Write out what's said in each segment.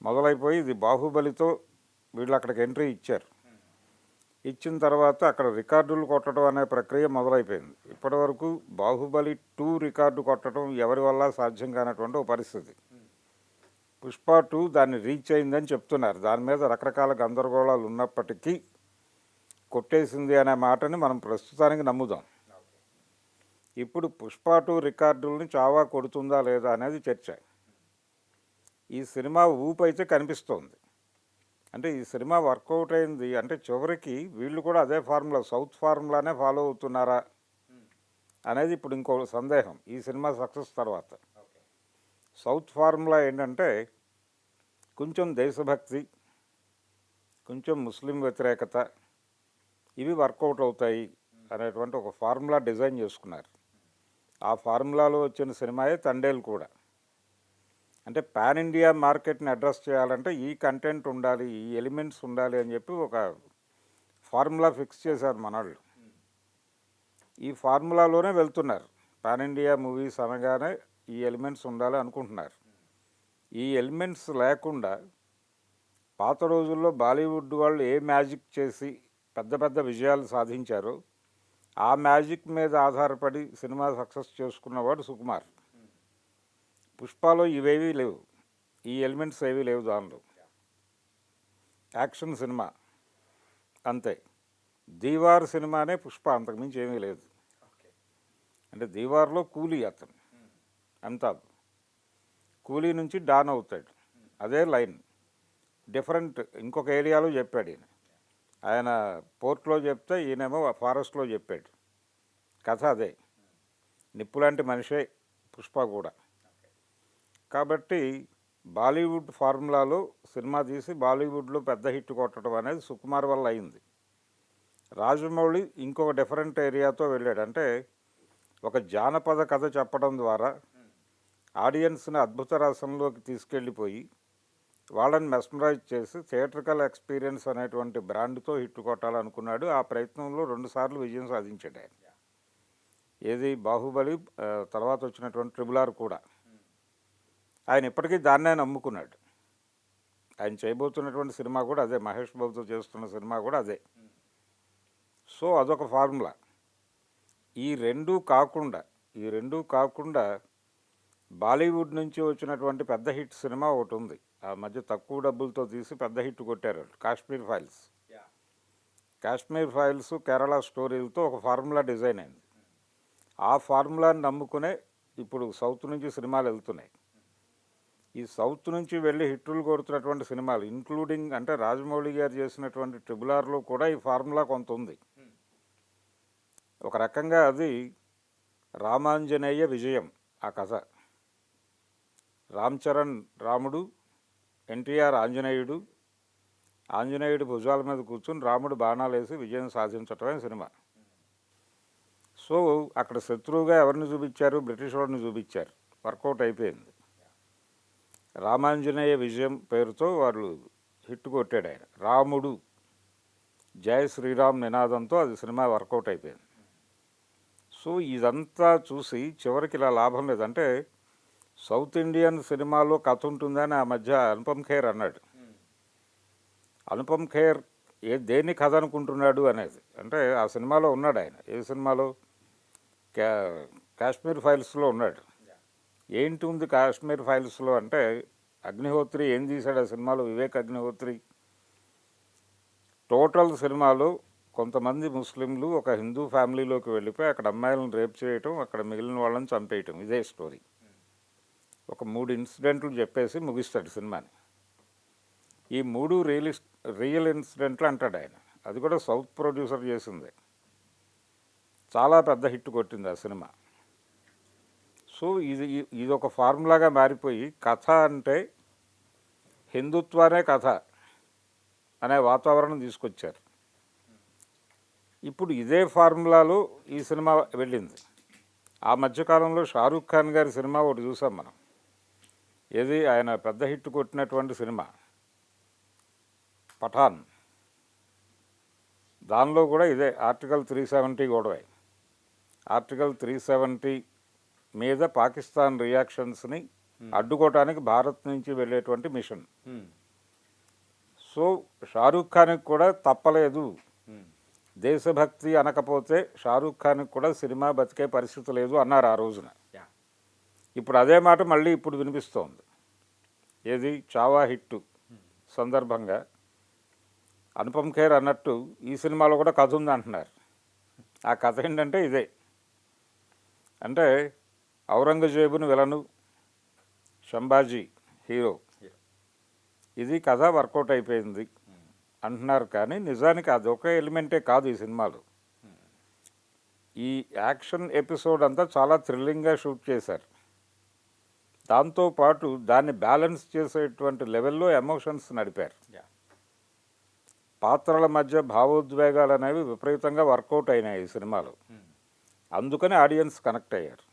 మొదలైపోయి ఇది బాహుబలితో వీళ్ళు అక్కడికి ఎంట్రీ ఇచ్చారు. ఇచ్చిన తర్వాత అక్కడ రికార్డులు కొట్టడం అనే ప్రక్రియ మొదలైపోయింది. ఇప్పటివరకు బాహుబలి 2 రికార్డు కొట్టడం ఎవరి వల్ల సాధ్యం కానటువంటి ఒక పరిస్థితి. పుష్ప 2 దాన్ని రీచ్ అయిందని చెప్తున్నారు. దాని మీద రకరకాల గందరగోళాలు ఉన్నప్పటికీ కొట్టేసింది అనే మాటని మనం ప్రస్తుతానికి నమ్ముదాం. ఇప్పుడు పుష్ప 2 రికార్డుల్ని చావా కొడుతుందా లేదా అనేది చర్చ. ఈ సినిమా ఊపు అయితే కనిపిస్తోంది. అంటే ఈ సినిమా వర్కౌట్ అయింది అంటే చివరికి వీళ్ళు కూడా అదే ఫార్ములా, సౌత్ ఫార్ములానే ఫాలో అవుతున్నారా అనేది ఇప్పుడు ఇంకో సందేహం. ఈ సినిమా సక్సెస్ తర్వాత సౌత్ ఫార్ములా ఏంటంటే కొంచెం దేశభక్తి, కొంచెం ముస్లిం వ్యతిరేకత, ఇవి వర్కౌట్ అవుతాయి అనేటువంటి ఒక ఫార్ములా డిజైన్ చేసుకున్నారు. ఆ ఫార్ములాలో వచ్చిన సినిమాయే తండేల్ కూడా. అంటే పాన్ ఇండియా మార్కెట్ని అడ్రస్ చేయాలంటే ఈ కంటెంట్ ఉండాలి, ఈ ఎలిమెంట్స్ ఉండాలి అని చెప్పి ఒక ఫార్ములా ఫిక్స్ చేశారు మనవాళ్ళు. ఈ ఫార్ములాలోనే వెళ్తున్నారు. పాన్ ఇండియా మూవీస్ అనగానే ఈ ఎలిమెంట్స్ ఉండాలి అనుకుంటున్నారు. ఈ ఎలిమెంట్స్ లేకుండా పాత రోజుల్లో బాలీవుడ్ వాళ్ళు ఏ మ్యాజిక్ చేసి పెద్ద పెద్ద విజయాలు సాధించారో ఆ మ్యాజిక్ మీద ఆధారపడి సినిమా సక్సెస్ చేసుకున్నవాడు సుకుమార్. పుష్పలో ఇవేవీ లేవు, ఈ ఎలిమెంట్స్ ఏవీ లేవు. దానిలో యాక్షన్ సినిమా అంతే. దీవార్ సినిమానే పుష్ప, అంతకుమించి ఏమీ లేదు. అంటే దీవార్లో కూలీ అతను అమితాబ్, కూలీ నుంచి డాన్ అవుతాడు, అదే లైన్. డిఫరెంట్ ఇంకొక ఏరియాలో చెప్పాడు ఆయన పోర్ట్లో చెప్తే ఈయనేమో ఫారెస్ట్లో చెప్పాడు. కథ అదే. నిప్పులాంటి మనిషే పుష్ప కూడా. కాబట్టి బాలీవుడ్ ఫార్ములాలో సినిమా తీసి బాలీవుడ్లో పెద్ద హిట్ కొట్టడం అనేది సుకుమార్ వల్ల అయింది. రాజమౌళి ఇంకొక డిఫరెంట్ ఏరియాతో వెళ్ళాడు. అంటే ఒక జానపద కథ చెప్పడం ద్వారా ఆడియన్స్ని అద్భుత రసంలోకి తీసుకెళ్ళిపోయి వాళ్ళని మెస్మరైజ్ చేసి థియేట్రికల్ ఎక్స్పీరియన్స్ అనేటువంటి బ్రాండ్తో హిట్ కొట్టాలనుకున్నాడు. ఆ ప్రయత్నంలో 2 సార్లు విజయం సాధించాడు ఆయన. ఏది బాహుబలి, తర్వాత వచ్చినటువంటి RRR కూడా. ఆయన ఇప్పటికీ దాన్నే నమ్ముకున్నాడు. ఆయన చేయబోతున్నటువంటి సినిమా కూడా అదే, మహేష్ బాబుతో చేస్తున్న సినిమా కూడా అదే. సో అదొక ఫార్ములా. ఈ రెండూ కాకుండా బాలీవుడ్ నుంచి వచ్చినటువంటి పెద్ద హిట్ సినిమా ఒకటి ఉంది. ఆ మధ్య తక్కువ డబ్బులతో తీసి పెద్ద హిట్ కొట్టారు, కాశ్మీర్ ఫైల్స్. కాశ్మీర్ ఫైల్స్, కేరళ స్టోరీలతో ఒక ఫార్ములా డిజైన్ అయింది. ఆ ఫార్ములాని నమ్ముకునే ఇప్పుడు సౌత్ నుంచి సినిమాలు వెళ్తున్నాయి. ఈ సౌత్ నుంచి వెళ్ళి హిట్టులు కొడుతున్నటువంటి సినిమాలు ఇంక్లూడింగ్ అంటే రాజమౌళి గారు చేసినటువంటి RRRలో కూడా ఈ ఫార్ములా కొంత ఉంది. ఒక రకంగా అది రామాంజనేయ విజయం. ఆ కథ రామ్ చరణ్ రాముడు, ఎన్టీఆర్ ఆంజనేయుడు, ఆంజనేయుడు భుజాల మీద కూర్చుని రాముడు బాణాలు వేసి విజయం సాధించటమే సినిమా. సో అక్కడ శత్రువుగా ఎవరిని చూపించారు? బ్రిటిష్ వాడిని చూపించారు. వర్కౌట్ అయిపోయింది. రామాంజనేయ విజయం పేరుతో వాళ్ళు హిట్ కొట్టాడు ఆయన. రాముడు జయ శ్రీరామ్ నినాదంతో అది సినిమా వర్కౌట్ అయిపోయింది. సో ఇదంతా చూసి చివరికి ఇలా లాభం లేదంటే సౌత్ ఇండియన్ సినిమాలో కథ ఉంటుందని ఆ మధ్య అనుపమ్ ఖేర్ అన్నాడు. అనుపమ్ ఖేర్ దేన్ని కథ అనుకుంటున్నాడు అనేది. అంటే ఆ సినిమాలో ఉన్నాడు ఆయన. ఏ సినిమాలో? కాశ్మీర్ ఫైల్స్లో ఉన్నాడు. ఏంటి ఉంది కాశ్మీర్ ఫైల్స్లో అంటే అగ్నిహోత్రి ఏం తీశాడు ఆ సినిమాలో? వివేక్ అగ్నిహోత్రి టోటల్ సినిమాలో కొంతమంది ముస్లింలు ఒక హిందూ ఫ్యామిలీలోకి వెళ్ళిపోయి అక్కడ అమ్మాయిలను రేప్ చేయటం, అక్కడ మిగిలిన వాళ్ళని చంపేయటం, ఇదే స్టోరీ. ఒక 3 ఇన్సిడెంట్లు చెప్పేసి ముగిస్తాడు సినిమాని. ఈ 3 రియల్ ఇన్సిడెంట్లు అంటాడు ఆయన. అది కూడా సౌత్ ప్రొడ్యూసర్ చేసిందే. చాలా పెద్ద హిట్ కొట్టింది ఆ సినిమా. సో ఇది ఒక ఫార్ములాగా మారిపోయి కథ అంటే హిందుత్వానే కథ అనే వాతావరణం తీసుకొచ్చారు. ఇప్పుడు ఇదే ఫార్ములాలో ఈ సినిమా వెళ్ళింది. ఆ మధ్యకాలంలో షారూఖ్ ఖాన్ గారి సినిమా ఒకటి చూసాం మనం. ఏది ఆయన పెద్ద హిట్ కొట్టినటువంటి సినిమా పఠాన్. దానిలో కూడా ఇదే ఆర్టికల్ 370 గొడవ. ఆర్టికల్ 370 మీద పాకిస్తాన్ రియాక్షన్స్ని అడ్డుకోవటానికి భారత్ నుంచి వెళ్ళేటువంటి మిషన్. సో షారూఖ్ ఖాన్కి కూడా తప్పలేదు, దేశభక్తి అనకపోతే షారూఖ్ ఖాన్కి కూడా సినిమా బతికే పరిస్థితి లేదు అన్నారు ఆ రోజున. ఇప్పుడు అదే మాట మళ్ళీ ఇప్పుడు వినిపిస్తోంది. ఏది చావా హిట్ సందర్భంగా అనుపమ్ ఖేర్ అన్నట్టు ఈ సినిమాలో కూడా కథ ఉంది అంటున్నారు. ఆ కథ ఏంటంటే ఇదే, అంటే ఔరంగజేబుని విలను, సంభాజీ హీరో, ఇది కథ వర్కౌట్ అయిపోయింది అంటున్నారు. కానీ నిజానికి అదొక ఎలిమెంటే కాదు ఈ సినిమాలో. ఈ యాక్షన్ ఎపిసోడ్ అంతా చాలా థ్రిల్లింగ్గా షూట్ చేశారు. దాంతోపాటు దాన్ని బ్యాలెన్స్ చేసేటువంటి లెవెల్లో ఎమోషన్స్ నడిపారు. పాత్రల మధ్య భావోద్వేగాలు అనేవి విపరీతంగా వర్కౌట్ అయినాయి ఈ సినిమాలో. అందుకని ఆడియన్స్ కనెక్ట్ అయ్యారు.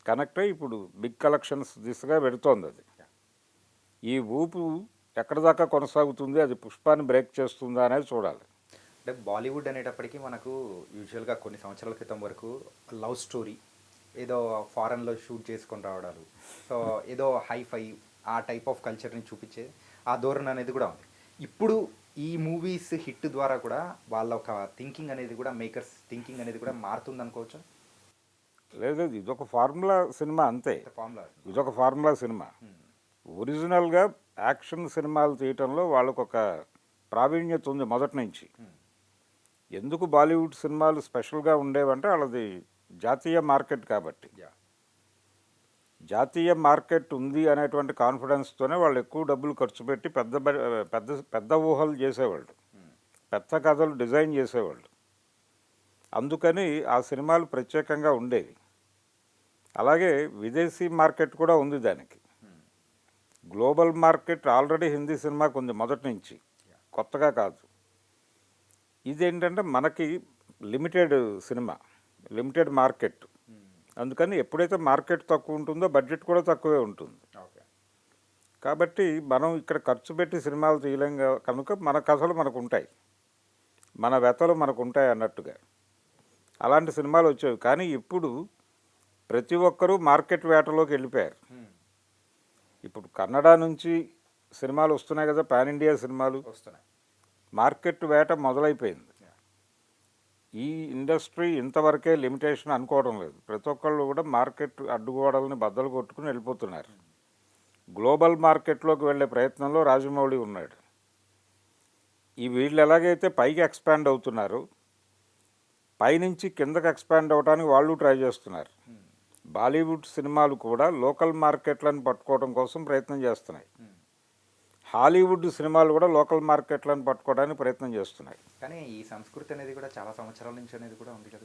కనెక్ట్ అయ్యి ఇప్పుడు బిగ్ కలెక్షన్స్ దిశగా పెడుతోంది అది. ఈ ఊపు ఎక్కడి దాకా కొనసాగుతుంది, అది పుష్పాన్ని బ్రేక్ చేస్తుందా అనేది చూడాలి. అంటే బాలీవుడ్ అనేటప్పటికీ మనకు యూజువల్గా కొన్ని సంవత్సరాల క్రితం వరకు లవ్ స్టోరీ, ఏదో ఫారెన్లో షూట్ చేసుకొని రావడాలు, సో ఏదో హైఫై ఆ టైప్ ఆఫ్ కల్చర్ని చూపించే ఆ ధోరణి అనేది కూడా ఉంది. ఇప్పుడు ఈ మూవీస్ హిట్ ద్వారా కూడా వాళ్ళ ఒక థింకింగ్ అనేది కూడా, మేకర్స్ థింకింగ్ అనేది కూడా మారుతుంది అనుకోవచ్చు. లేదు, ఇదొక ఫార్ములా సినిమా అంతే. ఇదొక ఫార్ములా సినిమా. ఒరిజినల్గా యాక్షన్ సినిమాలు తీయటంలో వాళ్ళకు ఒక ప్రావీణ్యత ఉంది మొదటి నుంచి. ఎందుకు బాలీవుడ్ సినిమాలు స్పెషల్గా ఉండేవంటే వాళ్ళది జాతీయ మార్కెట్ కాబట్టి. జాతీయ మార్కెట్ ఉంది అనేటువంటి కాన్ఫిడెన్స్తోనే వాళ్ళు ఎక్కువ డబ్బులు ఖర్చు పెట్టి పెద్ద పెద్ద పెద్ద ఊహలు చేసేవాళ్ళు, పెద్ద కథలు డిజైన్ చేసేవాళ్ళు. అందుకని ఆ సినిమాలు ప్రత్యేకంగా ఉండేవి. అలాగే విదేశీ మార్కెట్ కూడా ఉంది దానికి. గ్లోబల్ మార్కెట్ ఆల్రెడీ హిందీ సినిమాకు ఉంది మొదటి నుంచి, కొత్తగా కాదు. ఇదేంటంటే మనకి లిమిటెడ్ సినిమా, లిమిటెడ్ మార్కెట్. అందుకని ఎప్పుడైతే మార్కెట్ తక్కువ ఉంటుందో బడ్జెట్ కూడా తక్కువే ఉంటుంది. కాబట్టి మనం ఇక్కడ ఖర్చు పెట్టి సినిమాలు తీయలేం కనుక మన కథలు మనకు ఉంటాయి, మన వ్యతలు మనకు ఉంటాయి అన్నట్టుగా అలాంటి సినిమాలు వచ్చేవి. కానీ ఇప్పుడు ప్రతి ఒక్కరూ మార్కెట్ వేటలోకి వెళ్ళిపోయారు. ఇప్పుడు కన్నడ నుంచి సినిమాలు వస్తున్నాయి కదా, పాన్ ఇండియా సినిమాలు వస్తున్నాయి. మార్కెట్ వేట మొదలైపోయింది. ఈ ఇండస్ట్రీ ఇంతవరకే లిమిటేషన్ అనుకోవడం లేదు. ప్రతి ఒక్కళ్ళు కూడా మార్కెట్ అడ్డుగోడల్ని బద్దలు కొట్టుకుని వెళ్ళిపోతున్నారు. గ్లోబల్ మార్కెట్లోకి వెళ్ళే ప్రయత్నంలో రాజమౌళి ఉన్నాడు. ఈ వీళ్ళు ఎలాగైతే పైకి ఎక్స్పాండ్ అవుతున్నారు, పైనుంచి కిందకి ఎక్స్పాండ్ అవడానికి వాళ్ళు ట్రై చేస్తున్నారు. బాలీవుడ్ సినిమాలు కూడా లోకల్ మార్కెట్లను పట్టుకోవడం కోసం ప్రయత్నం చేస్తున్నాయి. హాలీవుడ్ సినిమాలు కూడా లోకల్ మార్కెట్లను పట్టుకోవడానికి ప్రయత్నం చేస్తున్నాయి. కానీ ఈ సంస్కృతి అనేది కూడా చాలా సంవత్సరాల నుంచి అనేది కూడా ఉంది కదా.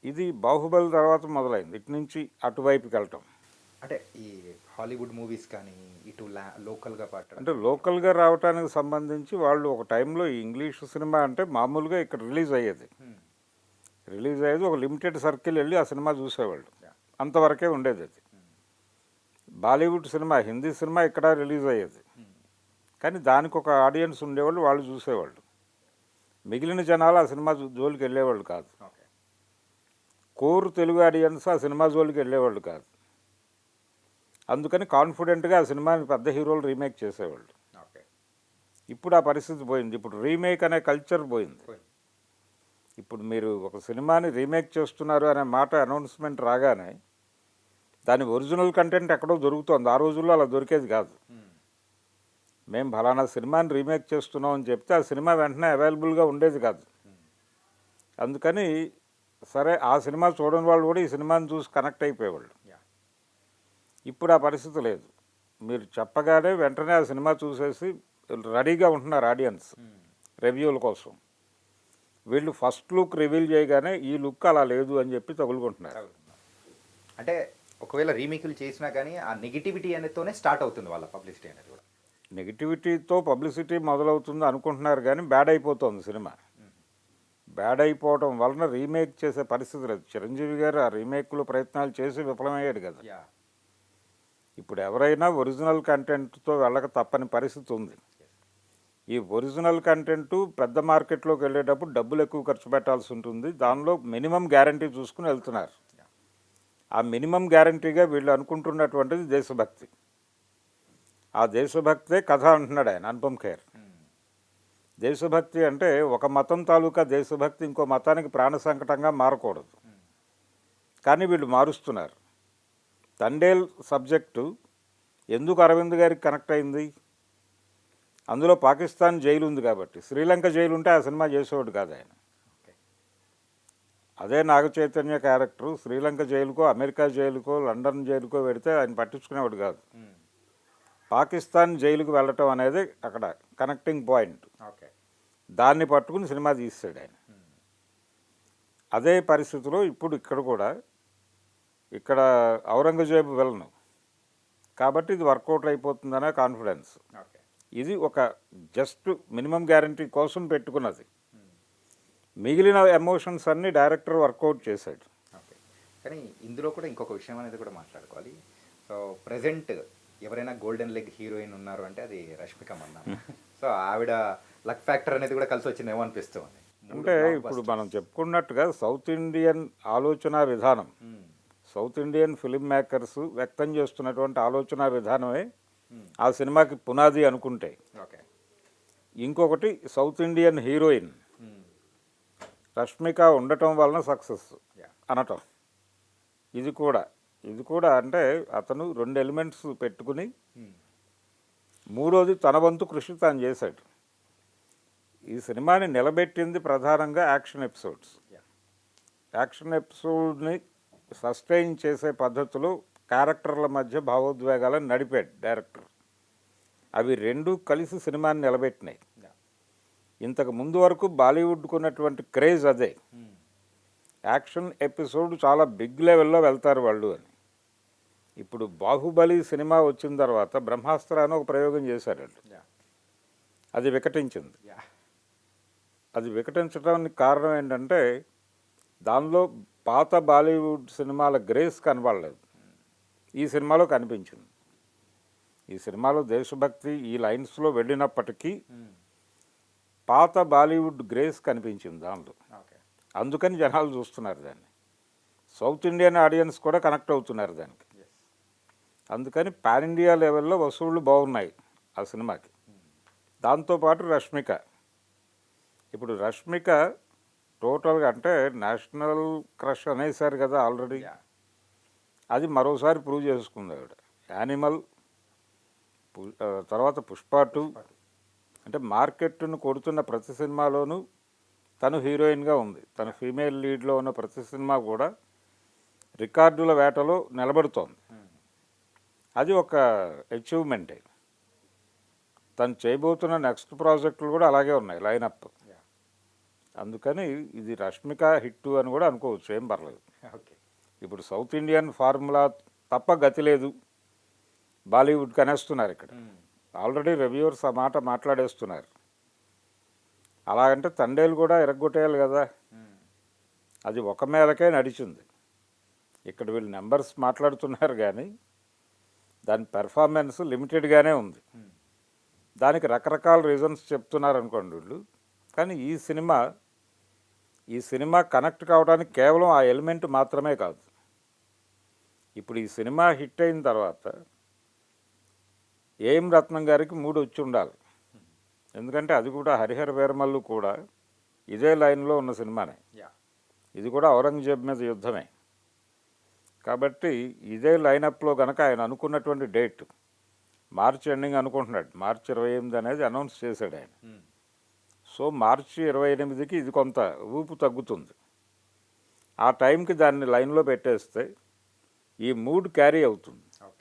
ఇది బాహుబలి తర్వాత మొదలైంది ఇటు నుంచి అటువైపుకి వెళ్ళటం. అంటే ఈ హాలీవుడ్ మూవీస్ కానీ ఇటు లోకల్గా పాట, అంటే లోకల్గా రావడానికి సంబంధించి వాళ్ళు ఒక టైంలో ఇంగ్లీష్ సినిమా అంటే మామూలుగా ఇక్కడ రిలీజ్ అయ్యేది ఒక లిమిటెడ్ సర్కిల్ వెళ్ళి ఆ సినిమా చూసేవాళ్ళు, అంతవరకే ఉండేది అది. బాలీవుడ్ సినిమా, హిందీ సినిమా ఇక్కడ రిలీజ్ అయ్యేది, కానీ దానికి ఒక ఆడియన్స్ ఉండేవాళ్ళు, వాళ్ళు చూసేవాళ్ళు. మిగిలిన జనాలు ఆ సినిమా జోలికి వెళ్ళేవాళ్ళు కాదు. కోర్ తెలుగు ఆడియన్స్ ఆ సినిమా జోలికి వెళ్ళేవాళ్ళు కాదు. అందుకని కాన్ఫిడెంట్గా ఆ సినిమాని పెద్ద హీరోలు రీమేక్ చేసేవాళ్ళు. ఇప్పుడు ఆ పరిస్థితి పోయింది. ఇప్పుడు రీమేక్ అనే కల్చర్ పోయింది. ఇప్పుడు మీరు ఒక సినిమాని రీమేక్ చేస్తున్నారు అనే మాట అనౌన్స్మెంట్ రాగానే దాని ఒరిజినల్ కంటెంట్ ఎక్కడో దొరుకుతుంది. ఆ రోజుల్లో అలా దొరికేది కాదు. మేము ఫలానా సినిమాని రీమేక్ చేస్తున్నాం అని చెప్తే ఆ సినిమా వెంటనే అవైలబుల్గా ఉండేది కాదు. అందుకని సరే ఆ సినిమా చూడని వాళ్ళు కూడా ఈ సినిమాని చూసి కనెక్ట్ అయిపోయేవాళ్ళు. ఇప్పుడు ఆ పరిస్థితి లేదు. మీరు చెప్పగానే వెంటనే ఆ సినిమా చూసేసి రెడీగా ఉంటున్నారు ఆడియన్స్ రివ్యూల కోసం. వీళ్ళు ఫస్ట్ లుక్ రివీల్ చేయగానే ఈ లుక్ అలా లేదు అని చెప్పి తగులుకుంటున్నారు. అంటే ఒకవేళ రీమేక్లు చేసినా కానీ ఆ నెగిటివిటీ అనేతోనే స్టార్ట్ అవుతుంది వాళ్ళ పబ్లిసిటీ అనేది కూడా. నెగిటివిటీతో పబ్లిసిటీ మొదలవుతుంది అనుకుంటున్నారు, కానీ బ్యాడ్ అయిపోతుంది సినిమా. బ్యాడ్ అయిపోవడం వలన రీమేక్ చేసే పరిస్థితి లేదు. చిరంజీవి గారు ఆ రీమేక్లు ప్రయత్నాలు చేసి విఫలమయ్యాడు కదా. ఇప్పుడు ఎవరైనా ఒరిజినల్ కంటెంట్తో వెళ్ళక తప్పని పరిస్థితి ఉంది. ఈ ఒరిజినల్ కంటెంట్ పెద్ద మార్కెట్లోకి వెళ్ళేటప్పుడు డబ్బులు ఎక్కువ ఖర్చు పెట్టాల్సి ఉంటుంది. దానిలో మినిమం గ్యారంటీ చూసుకుని వెళ్తున్నారు. ఆ మినిమం గ్యారంటీగా వీళ్ళు అనుకుంటున్నటువంటిది దేశభక్తి. ఆ దేశభక్తే కథ అంటున్నాడు ఆయన అనుపమ్ ఖేర్. దేశభక్తి అంటే ఒక మతం తాలూకా దేశభక్తి ఇంకో మతానికి ప్రాణ సంకటంగా మారకూడదు, కానీ వీళ్ళు మారుస్తున్నారు. తండేల్ సబ్జెక్టు ఎందుకు అరవింద్ గారికి కనెక్ట్ అయింది? అందులో పాకిస్తాన్ జైలు ఉంది కాబట్టి. శ్రీలంక జైలు ఉంటే ఆ సినిమా చేసేవాడు కాదు ఆయన. అదే నాగ చైతన్య క్యారెక్టరు శ్రీలంక జైలుకో, అమెరికా జైలుకో, లండన్ జైలుకో పెడితే ఆయన పట్టించుకునేవాడు కాదు. పాకిస్తాన్ జైలుకు వెళ్ళటం అనేది అక్కడ కనెక్టింగ్ పాయింట్. దాన్ని పట్టుకుని సినిమా తీసాడు ఆయన. అదే పరిస్థితిలో ఇప్పుడు ఇక్కడ కూడా, ఇక్కడ ఔరంగజేబు వెళ్ళను కాబట్టి ఇది వర్కౌట్ అయిపోతుందనే కాన్ఫిడెన్స్. ఇది ఒక జస్ట్ మినిమం గ్యారంటీ కోసం పెట్టుకున్నది. మిగిలిన ఎమోషన్స్ అన్నీ డైరెక్టర్ వర్కౌట్ చేశాడు. ఓకే, కానీ ఇందులో కూడా ఇంకొక విషయం అనేది కూడా మాట్లాడుకోవాలి. సో ప్రజెంట్ ఎవరైనా గోల్డెన్ లెగ్ హీరోయిన్ ఉన్నారు అంటే అది రష్మిక మందాన. సో ఆవిడ లక్ ఫ్యాక్టర్ అనేది కూడా కలిసి వచ్చిందేమో అనిపిస్తుంది. అంటే ఇప్పుడు మనం చెప్పుకున్నట్టుగా సౌత్ ఇండియన్ ఆలోచన విధానం, సౌత్ ఇండియన్ ఫిలిం మేకర్స్ వ్యక్తం చేస్తున్నటువంటి ఆలోచన విధానమే ఆ సినిమాకి పునాది అనుకుంటే, ఓకే, ఇంకొకటి సౌత్ ఇండియన్ హీరోయిన్ రష్మిక ఉండటం వలన సక్సెస్ అనటం. ఇది కూడా అంటే అతను 2 ఎలిమెంట్స్ పెట్టుకుని మూడోది తన వంతు కృషి తాను చేశాడు. ఈ సినిమాని నిలబెట్టింది ప్రధానంగా యాక్షన్ ఎపిసోడ్స్. యాక్షన్ ఎపిసోడ్ని సస్టైన్ చేసే పద్ధతిలో క్యారెక్టర్ల మధ్య భావోద్వేగాలను నడిపాడు డైరెక్టర్. అవి రెండూ కలిసి సినిమాని నిలబెట్టినాయి. ఇంతకు ముందు వరకు బాలీవుడ్కు ఉన్నటువంటి క్రేజ్ అదే, యాక్షన్ ఎపిసోడ్ చాలా బిగ్ లెవెల్లో వెళ్తారు వాళ్ళు అని. ఇప్పుడు బాహుబలి సినిమా వచ్చిన తర్వాత బ్రహ్మాస్త్ర అని ఒక ప్రయోగం చేశారు వాళ్ళు. అది వికటించింది. అది వికటించడానికి కారణం ఏంటంటే దానిలో పాత బాలీవుడ్ సినిమాల గ్రేస్ కనబడలేదు, ఈ సినిమాలో కనిపించింది. ఈ సినిమాలో దేశభక్తి ఈ లైన్స్లో వెళ్ళినప్పటికీ పాత బాలీవుడ్ గ్రేస్ కనిపించింది దానిలో. అందుకని జనాలు చూస్తున్నారు దాన్ని. సౌత్ ఇండియన్ ఆడియన్స్ కూడా కనెక్ట్ అవుతున్నారు దానికి. అందుకని పాన్ ఇండియా లెవెల్లో వసూళ్ళు బాగున్నాయి ఆ సినిమాకి. దాంతోపాటు రష్మిక, ఇప్పుడు రష్మిక టోటల్గా అంటే నేషనల్ క్రష్ అనేసారు కదా ఆల్రెడీ. అది మరోసారి ప్రూవ్ చేసుకుంది ఆవిడ. యానిమల్ తర్వాత పుష్ప 2, అంటే మార్కెట్ను కొడుతున్న ప్రతి సినిమాలోనూ తను హీరోయిన్గా ఉంది. తన ఫీమేల్ లీడ్లో ఉన్న ప్రతి సినిమా కూడా రికార్డుల వేటలో నిలబడుతోంది. అది ఒక అచీవ్మెంటే. తను చేయబోతున్న నెక్స్ట్ ప్రాజెక్టులు కూడా అలాగే ఉన్నాయి లైనప్. అందుకని ఇది రష్మిక హిట్ అని కూడా అనుకోవచ్చు, ఏం పర్లేదు. ఇప్పుడు సౌత్ ఇండియన్ ఫార్ములా తప్ప గతి లేదు బాలీవుడ్కి అనేస్తున్నారు ఇక్కడ. ఆల్రెడీ రివ్యూవర్స్ ఆ మాట మాట్లాడేస్తున్నారు. అలాగంటే తండేలు కూడా ఎరగొట్టేయాలి కదా. అది ఒక మేరకే నడిచింది. ఇక్కడ వీళ్ళు నెంబర్స్ మాట్లాడుతున్నారు కానీ దాని పెర్ఫార్మెన్స్ లిమిటెడ్గానే ఉంది. దానికి రకరకాల రీజన్స్ చెప్తున్నారు అనుకోండి వీళ్ళు. కానీ ఈ సినిమా కనెక్ట్ కావడానికి కేవలం ఆ ఎలిమెంట్ మాత్రమే కాదు. ఇప్పుడు ఈ సినిమా హిట్ అయిన తర్వాత ఏఎం రత్నం గారికి 3 వచ్చి ఉండాలి. ఎందుకంటే అది కూడా హరిహర వీరమల్లు కూడా ఇదే లైన్లో ఉన్న సినిమానే. ఇది కూడా ఔరంగజేబ్ మీద యుద్ధమే. కాబట్టి ఇదే లైనప్లో కనుక ఆయన అనుకున్నటువంటి డేట్ మార్చి ఎండింగ్ అనుకుంటున్నాడు. మార్చి 28 అనేది అనౌన్స్ చేశాడు ఆయన. సో మార్చి 28కి ఇది కొంత ఊపు తగ్గుతుంది. ఆ టైంకి దాన్ని లైన్లో పెట్టేస్తే ఈ మూడ్ క్యారీ అవుతుంది.